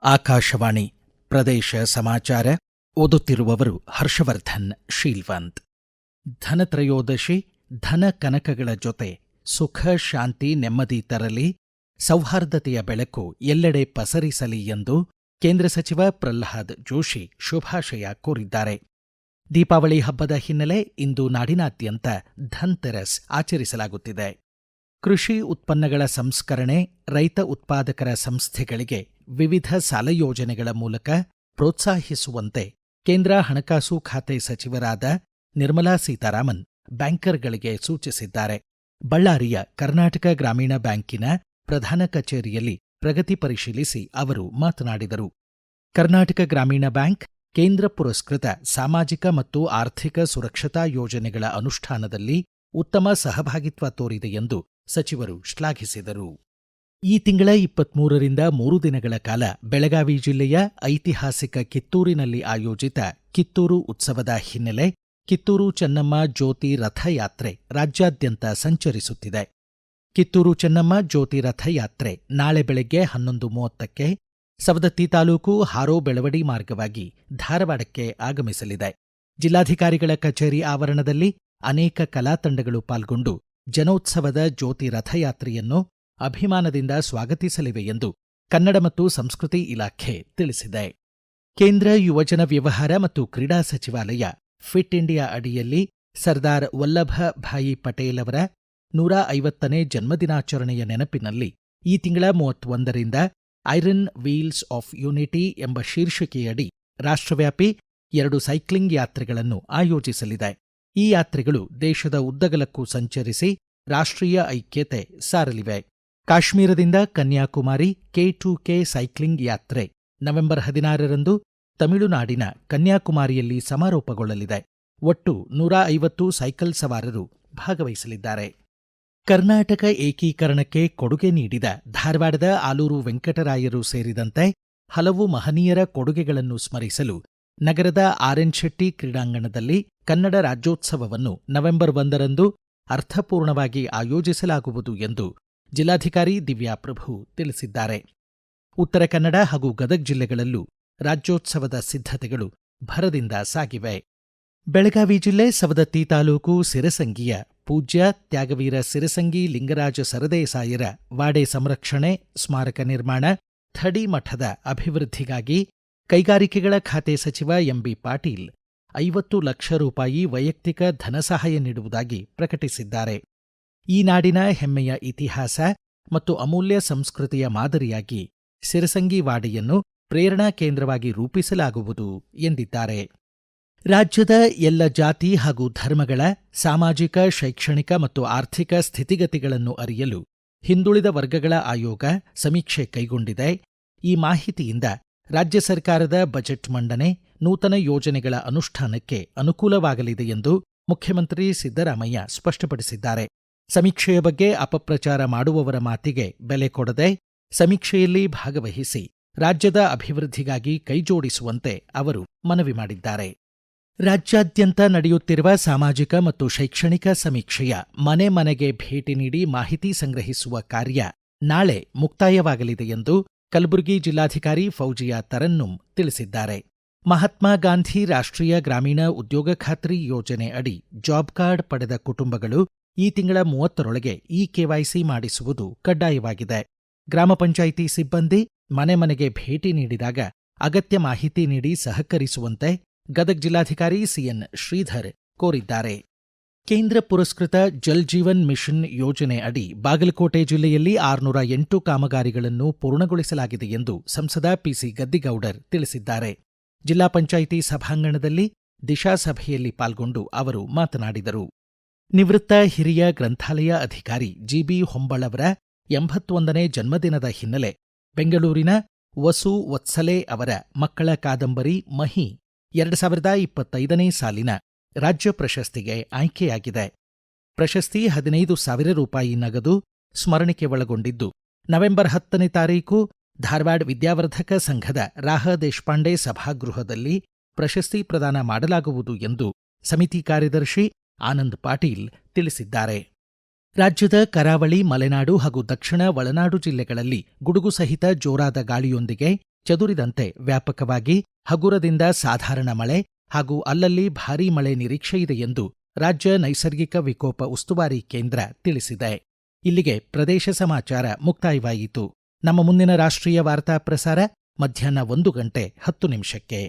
ಆಕಾಶವಾಣಿ ಪ್ರದೇಶ ಸಮಾಚಾರ ಓದುತ್ತಿರುವವರು ಹರ್ಷವರ್ಧನ್ ಶೀಲ್ವಂತ್. ಧನತ್ರಯೋದಶಿ ಧನ ಕನಕಗಳ ಜೊತೆ ಸುಖ ಶಾಂತಿ ನೆಮ್ಮದಿ ತರಲಿ, ಸೌಹಾರ್ದತೆಯ ಬೆಳಕು ಎಲ್ಲೆಡೆ ಪಸರಿಸಲಿ ಎಂದು ಕೇಂದ್ರ ಸಚಿವ ಪ್ರಹ್ಲಾದ್ ಜೋಶಿ ಶುಭಾಶಯ ಕೋರಿದ್ದಾರೆ. ದೀಪಾವಳಿ ಹಬ್ಬದ ಹಿನ್ನೆಲೆ ಇಂದು ನಾಡಿನಾದ್ಯಂತ ಧನ್ತೆರಸ್ ಆಚರಿಸಲಾಗುತ್ತಿದೆ. ಕೃಷಿ ಉತ್ಪನ್ನಗಳ ಸಂಸ್ಕರಣೆ, ರೈತ ಉತ್ಪಾದಕರ ಸಂಸ್ಥೆಗಳಿಗೆ ವಿವಿಧ ಸಾಲ ಯೋಜನೆಗಳ ಮೂಲಕ ಪ್ರೋತ್ಸಾಹಿಸುವಂತೆ ಕೇಂದ್ರ ಹಣಕಾಸು ಖಾತೆ ಸಚಿವರಾದ ನಿರ್ಮಲಾ ಸೀತಾರಾಮನ್ ಬ್ಯಾಂಕರ್ಗಳಿಗೆ ಸೂಚಿಸಿದ್ದಾರೆ. ಬಳ್ಳಾರಿಯ ಕರ್ನಾಟಕ ಗ್ರಾಮೀಣ ಬ್ಯಾಂಕಿನ ಪ್ರಧಾನ ಕಚೇರಿಯಲ್ಲಿ ಪ್ರಗತಿ ಪರಿಶೀಲಿಸಿ ಅವರು ಮಾತನಾಡಿದರು. ಕರ್ನಾಟಕ ಗ್ರಾಮೀಣ ಬ್ಯಾಂಕ್ ಕೇಂದ್ರ ಪುರಸ್ಕೃತ ಸಾಮಾಜಿಕ ಮತ್ತು ಆರ್ಥಿಕ ಸುರಕ್ಷತಾ ಯೋಜನೆಗಳ ಅನುಷ್ಠಾನದಲ್ಲಿ ಉತ್ತಮ ಸಹಭಾಗಿತ್ವ ತೋರಿದೆ ಎಂದು ಸಚಿವರು ಶ್ಲಾಘಿಸಿದರು. ಈ ತಿಂಗಳ 23ರಿಂದ 3 ದಿನಗಳ ಕಾಲ ಬೆಳಗಾವಿ ಜಿಲ್ಲೆಯ ಐತಿಹಾಸಿಕ ಕಿತ್ತೂರಿನಲ್ಲಿ ಆಯೋಜಿತ ಕಿತ್ತೂರು ಉತ್ಸವದ ಹಿನ್ನೆಲೆ ಕಿತ್ತೂರು ಚೆನ್ನಮ್ಮ ಜ್ಯೋತಿ ರಥಯಾತ್ರೆ ರಾಜ್ಯಾದ್ಯಂತ ಸಂಚರಿಸುತ್ತಿದೆ. ಕಿತ್ತೂರು ಚೆನ್ನಮ್ಮ ಜ್ಯೋತಿ ರಥಯಾತ್ರೆ ನಾಳೆ ಬೆಳಗ್ಗೆ 11:30ಕ್ಕೆ ಸವದತ್ತಿ ತಾಲೂಕು ಹಾರೋ ಬೆಳವಡಿ ಮಾರ್ಗವಾಗಿ ಧಾರವಾಡಕ್ಕೆ ಆಗಮಿಸಲಿದೆ. ಜಿಲ್ಲಾಧಿಕಾರಿಗಳ ಕಚೇರಿ ಆವರಣದಲ್ಲಿ ಅನೇಕ ಕಲಾ ತಂಡಗಳು ಪಾಲ್ಗೊಂಡು ಜನೋತ್ಸವದ ಜ್ಯೋತಿ ರಥಯಾತ್ರೆಯನ್ನು ಅಭಿಮಾನದಿಂದ ಸ್ವಾಗತಿಸಲಿವೆ ಎಂದು ಕನ್ನಡ ಮತ್ತು ಸಂಸ್ಕೃತಿ ಇಲಾಖೆ ತಿಳಿಸಿದೆ. ಕೇಂದ್ರ ಯುವಜನ ವ್ಯವಹಾರ ಮತ್ತು ಕ್ರೀಡಾ ಸಚಿವಾಲಯ ಫಿಟ್ ಇಂಡಿಯಾ ಅಡಿಯಲ್ಲಿ ಸರ್ದಾರ್ ವಲ್ಲಭಭಾಯಿ ಪಟೇಲ್ ಅವರ 150ನೇ ಜನ್ಮದಿನಾಚರಣೆಯ ನೆನಪಿನಲ್ಲಿ ಈ ತಿಂಗಳ 31ರಿಂದ ಐರನ್ ವೀಲ್ಸ್ ಆಫ್ ಯುನಿಟಿ ಎಂಬ ಶೀರ್ಷಿಕೆಯಡಿ ರಾಷ್ಟ್ರವ್ಯಾಪಿ 2 ಸೈಕ್ಲಿಂಗ್ ಯಾತ್ರೆಗಳನ್ನು ಆಯೋಜಿಸಲಿದೆ. ಈ ಯಾತ್ರೆಗಳು ದೇಶದ ಉದ್ದಗಲಕ್ಕೂ ಸಂಚರಿಸಿ ರಾಷ್ಟ್ರೀಯ ಐಕ್ಯತೆ ಸಾರಲಿವೆ. ಕಾಶ್ಮೀರದಿಂದ ಕನ್ಯಾಕುಮಾರಿ K2K ಸೈಕ್ಲಿಂಗ್ ಯಾತ್ರೆ ನವೆಂಬರ್ 16ರಂದು ತಮಿಳುನಾಡಿನ ಕನ್ಯಾಕುಮಾರಿಯಲ್ಲಿ ಸಮಾರೋಪಗೊಳ್ಳಲಿದೆ. ಒಟ್ಟು 150 ಸೈಕಲ್ ಸವಾರರು ಭಾಗವಹಿಸಲಿದ್ದಾರೆ. ಕರ್ನಾಟಕ ಏಕೀಕರಣಕ್ಕೆ ಕೊಡುಗೆ ನೀಡಿದ ಧಾರವಾಡದ ಆಲೂರು ವೆಂಕಟರಾಯರು ಸೇರಿದಂತೆ ಹಲವು ಮಹನೀಯರ ಕೊಡುಗೆಗಳನ್ನು ಸ್ಮರಿಸಲು ನಗರದ ಆರ್.ಎನ್. ಶೆಟ್ಟಿ ಕ್ರೀಡಾಂಗಣದಲ್ಲಿ ಕನ್ನಡ ರಾಜ್ಯೋತ್ಸವವನ್ನು ನವೆಂಬರ್ 1ರಂದು ಅರ್ಥಪೂರ್ಣವಾಗಿ ಆಯೋಜಿಸಲಾಗುವುದು ಎಂದು ಜಿಲ್ಲಾಧಿಕಾರಿ ದಿವ್ಯಾ ಪ್ರಭು ತಿಳಿಸಿದ್ದಾರೆ. ಉತ್ತರ ಕನ್ನಡ ಹಾಗೂ ಗದಗ ಜಿಲ್ಲೆಗಳಲ್ಲೂ ರಾಜ್ಯೋತ್ಸವದ ಸಿದ್ಧತೆಗಳು ಭರದಿಂದ ಸಾಗಿವೆ. ಬೆಳಗಾವಿ ಜಿಲ್ಲೆ ಸವದತ್ತಿ ತಾಲೂಕು ಸಿರಸಂಗಿಯ ಪೂಜ್ಯ ತ್ಯಾಗವೀರ ಸಿರಸಂಗಿ ಲಿಂಗರಾಜ ಸರದೇಸಾಯರ ವಾಡೆ ಸಂರಕ್ಷಣೆ, ಸ್ಮಾರಕ ನಿರ್ಮಾಣ, ಥಡಿ ಮಠದ ಅಭಿವೃದ್ಧಿಗಾಗಿ ಕೈಗಾರಿಕೆಗಳ ಖಾತೆ ಸಚಿವ ಎಂಬಿ ಪಾಟೀಲ್ 50 ಲಕ್ಷ ರೂಪಾಯಿ ವೈಯಕ್ತಿಕ ಧನಸಹಾಯ ನೀಡುವುದಾಗಿ ಪ್ರಕಟಿಸಿದ್ದಾರೆ. ಈ ನಾಡಿನ ಹೆಮ್ಮೆಯ ಇತಿಹಾಸ ಮತ್ತು ಅಮೂಲ್ಯ ಸಂಸ್ಕೃತಿಯ ಮಾದರಿಯಾಗಿ ಸಿರಸಂಗಿ ವಾಡೆಯನ್ನು ಪ್ರೇರಣಾ ಕೇಂದ್ರವಾಗಿ ರೂಪಿಸಲಾಗುವುದು ಎಂದಿದ್ದಾರೆ. ರಾಜ್ಯದ ಎಲ್ಲ ಜಾತಿ ಹಾಗೂ ಧರ್ಮಗಳ ಸಾಮಾಜಿಕ, ಶೈಕ್ಷಣಿಕ ಮತ್ತು ಆರ್ಥಿಕ ಸ್ಥಿತಿಗತಿಗಳನ್ನು ಅರಿಯಲು ಹಿಂದುಳಿದ ವರ್ಗಗಳ ಆಯೋಗ ಸಮೀಕ್ಷೆ ಕೈಗೊಂಡಿದೆ. ಈ ಮಾಹಿತಿಯಿಂದ ರಾಜ್ಯ ಸರ್ಕಾರದ ಬಜೆಟ್ ಮಂಡನೆ, ನೂತನ ಯೋಜನೆಗಳ ಅನುಷ್ಠಾನಕ್ಕೆ ಅನುಕೂಲವಾಗಲಿದೆ ಎಂದು ಮುಖ್ಯಮಂತ್ರಿ ಸಿದ್ದರಾಮಯ್ಯ ಸ್ಪಷ್ಟಪಡಿಸಿದ್ದಾರೆ. ಸಮೀಕ್ಷೆಯ ಬಗ್ಗೆ ಅಪಪ್ರಚಾರ ಮಾಡುವವರ ಮಾತಿಗೆ ಬೆಲೆ ಕೊಡದೆ ಸಮೀಕ್ಷೆಯಲ್ಲಿ ಭಾಗವಹಿಸಿ ರಾಜ್ಯದ ಅಭಿವೃದ್ಧಿಗಾಗಿ ಕೈಜೋಡಿಸುವಂತೆ ಅವರು ಮನವಿ ಮಾಡಿದ್ದಾರೆ. ರಾಜ್ಯಾದ್ಯಂತ ನಡೆಯುತ್ತಿರುವ ಸಾಮಾಜಿಕ ಮತ್ತು ಶೈಕ್ಷಣಿಕ ಸಮೀಕ್ಷೆಯ ಮನೆ ಮನೆಗೆ ಭೇಟಿ ನೀಡಿ ಮಾಹಿತಿ ಸಂಗ್ರಹಿಸುವ ಕಾರ್ಯ ನಾಳೆ ಮುಕ್ತಾಯವಾಗಲಿದೆ ಎಂದು ಕಲಬುರಗಿ ಜಿಲ್ಲಾಧಿಕಾರಿ ಫೌಜಿಯಾ ತರನ್ನುಮ್ ತಿಳಿಸಿದ್ದಾರೆ. ಮಹಾತ್ಮ ಗಾಂಧಿ ರಾಷ್ಟ್ರೀಯ ಗ್ರಾಮೀಣ ಉದ್ಯೋಗ ಖಾತ್ರಿ ಯೋಜನೆ ಅಡಿ ಜಾಬ್ ಕಾರ್ಡ್ ಪಡೆದ ಕುಟುಂಬಗಳು ಈ ತಿಂಗಳ 30ರೊಳಗೆ ಇ-ಕೆವೈಸಿ ಮಾಡಿಸುವುದು ಕಡ್ಡಾಯವಾಗಿದೆ. ಗ್ರಾಮ ಪಂಚಾಯಿತಿ ಸಿಬ್ಬಂದಿ ಮನೆ ಮನೆಗೆ ಭೇಟಿ ನೀಡಿದಾಗ ಅಗತ್ಯ ಮಾಹಿತಿ ನೀಡಿ ಸಹಕರಿಸುವಂತೆ ಗದಗ ಜಿಲ್ಲಾಧಿಕಾರಿ ಸಿಎನ್ ಶ್ರೀಧರ್ ಕೋರಿದ್ದಾರೆ. ಕೇಂದ್ರ ಪುರಸ್ಕೃತ ಜಲ್ ಜೀವನ್ ಮಿಷನ್ ಯೋಜನೆ ಅಡಿ ಬಾಗಲಕೋಟೆ ಜಿಲ್ಲೆಯಲ್ಲಿ 608 ಕಾಮಗಾರಿಗಳನ್ನು ಪೂರ್ಣಗೊಳಿಸಲಾಗಿದೆ ಎಂದು ಸಂಸದ ಪಿಸಿ ಗದ್ದಿಗೌಡರ್ ತಿಳಿಸಿದ್ದಾರೆ. ಜಿಲ್ಲಾ ಪಂಚಾಯಿತಿ ಸಭಾಂಗಣದಲ್ಲಿ ದಿಶಾ ಸಭೆಯಲ್ಲಿ ಪಾಲ್ಗೊಂಡು ಅವರು ಮಾತನಾಡಿದರು. ನಿವೃತ್ತ ಹಿರಿಯ ಗ್ರಂಥಾಲಯ ಅಧಿಕಾರಿ ಜಿಬಿ ಹೊಂಬಳವರ 81ನೇ ಜನ್ಮದಿನದ ಹಿನ್ನೆಲೆ ಬೆಂಗಳೂರಿನ ವಸು ವತ್ಸಲೆ ಅವರ ಮಕ್ಕಳ ಕಾದಂಬರಿ ಮಹಿ 2025ನೇ ಸಾಲಿನ ರಾಜ್ಯ ಪ್ರಶಸ್ತಿಗೆ ಆಯ್ಕೆಯಾಗಿದೆ. ಪ್ರಶಸ್ತಿ 15,000 ರೂಪಾಯಿ ನಗದು, ಸ್ಮರಣಿಕೆ ಒಳಗೊಂಡಿದ್ದು ನವೆಂಬರ್ 10ನೇ ತಾರೀಕು ಧಾರವಾಡ ವಿದ್ಯಾವರ್ಧಕ ಸಂಘದ ರಾಹ ದೇಶಪಾಂಡೆ ಸಭಾಗೃಹದಲ್ಲಿ ಪ್ರಶಸ್ತಿ ಪ್ರದಾನ ಮಾಡಲಾಗುವುದು ಎಂದು ಸಮಿತಿ ಕಾರ್ಯದರ್ಶಿ ಆನಂದ್ ಪಾಟೀಲ್ ತಿಳಿಸಿದ್ದಾರೆ. ರಾಜ್ಯದ ಕರಾವಳಿ, ಮಲೆನಾಡು ಹಾಗೂ ದಕ್ಷಿಣ ಒಳನಾಡು ಜಿಲ್ಲೆಗಳಲ್ಲಿ ಗುಡುಗು ಸಹಿತ ಜೋರಾದ ಗಾಳಿಯೊಂದಿಗೆ ಚದುರಿದಂತೆ ವ್ಯಾಪಕವಾಗಿ ಹಗುರದಿಂದ ಸಾಧಾರಣ ಮಳೆ ಹಾಗೂ ಅಲ್ಲಲ್ಲಿ ಭಾರೀ ಮಳೆ ನಿರೀಕ್ಷೆಯಿದೆ ಎಂದು ರಾಜ್ಯ ನೈಸರ್ಗಿಕ ವಿಕೋಪ ಉಸ್ತುವಾರಿ ಕೇಂದ್ರ ತಿಳಿಸಿದೆ. ಇಲ್ಲಿಗೆ ಪ್ರದೇಶ ಸಮಾಚಾರ ಮುಕ್ತಾಯವಾಯಿತು. ನಮ್ಮ ಮುಂದಿನ ರಾಷ್ಟ್ರೀಯ ವಾರ್ತಾ ಪ್ರಸಾರ ಮಧ್ಯಾಹ್ನ 1:10 ನಿಮಿಷಕ್ಕೆ.